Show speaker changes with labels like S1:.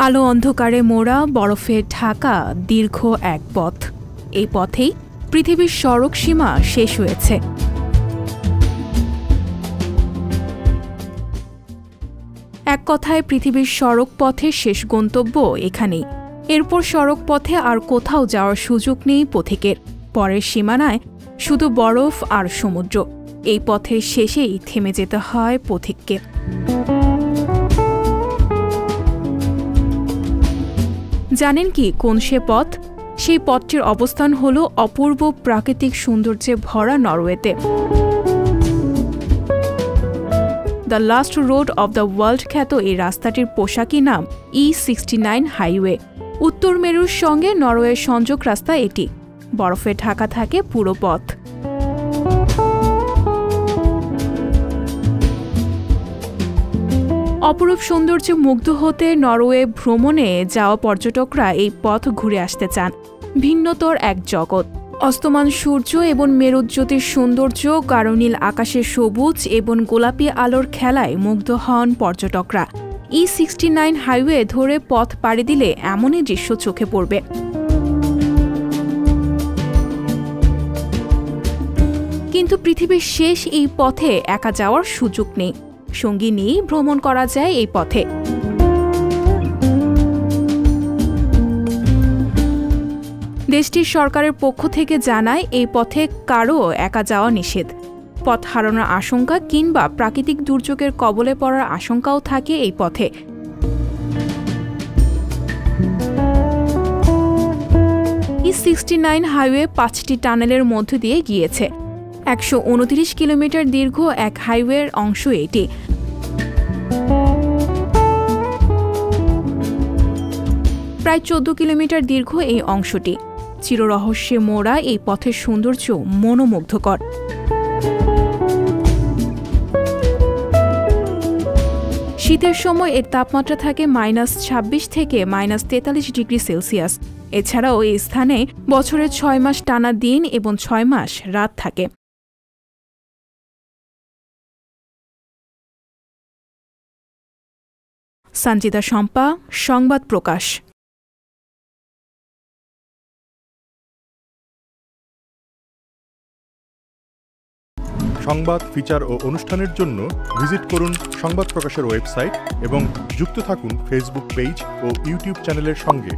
S1: আলো অন্ধকারে মোড়া বরফে ঢাকা দীর্ঘ এক পথ। এই পথেই পৃথিবীর সড়ক সীমা শেষ হয়েছে। এক কথায় পৃথিবীর সড়ক পথের শেষ গন্তব্য এখানেই। এরপর সড়ক পথে আর কোথাও যাওয়ার সুযোগ নেই পথিকের। পরের সীমানায় শুধু বরফ আর সমুদ্র। এই পথের শেষেই থেমে যেতে হয় পথিককে। জানেন কি কোন সে পথ? সেই পথটির অবস্থান হল অপূর্ব প্রাকৃতিক সৌন্দর্যে ভরা নরওয়েতে। The last road of the world খ্যাত এই রাস্তাটির পোশাকি নাম E69 হাইওয়ে। উত্তর মেরুর সঙ্গে নরওয়ের সংযোগ রাস্তা এটি। বরফে ঢাকা থাকে পুরো পথ। অপরূপ সৌন্দর্যে মুগ্ধ হতে নরওয়ে ভ্রমণে যাওয়া পর্যটকরা এই পথ ঘুরে আসতে চান। ভিন্নতর এক জগৎ। অস্তমান সূর্য এবং মেরুজ্যোতির সৌন্দর্য, গাঢ়নীল আকাশের সবুজ এবং গোলাপি আলোর খেলায় মুগ্ধ হন পর্যটকরা। E69 হাইওয়ে ধরে পথ পাড়ি দিলে এমনই দৃশ্য চোখে পড়বে। কিন্তু পৃথিবীর শেষ এই পথে একা যাওয়ার সুযোগ নেই। সঙ্গী নিয়েই ভ্রমণ করা যায় এই পথে। দেশটির সরকারের পক্ষ থেকে জানায় এই পথে কারও একা যাওয়া নিষেধ। পথ হারানোর আশঙ্কা কিংবা প্রাকৃতিক দুর্যোগের কবলে পড়ার আশঙ্কাও থাকে এই পথে। E69 হাইওয়ে 5টি টানেলের মধ্য দিয়ে গিয়েছে। 129 কিলোমিটার দীর্ঘ এক হাইওয়ের অংশ এটি। প্রায় 14 কিলোমিটার দীর্ঘ এই অংশটি। চিররহস্যে মোড়া এই পথের সৌন্দর্য মনোমুগ্ধকর। শীতের সময় এর তাপমাত্রা থাকে -26 থেকে -43 ডিগ্রি সেলসিয়াস। এছাড়াও এই স্থানে বছরের 6 মাস টানা দিন এবং 6 মাস রাত থাকে। সঞ্জিতা শম্পা, সংবাদ প্রকাশ।
S2: সংবাদ, ফিচার ও অনুষ্ঠানের জন্য ভিজিট করুন সংবাদ প্রকাশের ওয়েবসাইট এবং যুক্ত থাকুন ফেসবুক পেজ ও ইউটিউব চ্যানেলের সঙ্গে।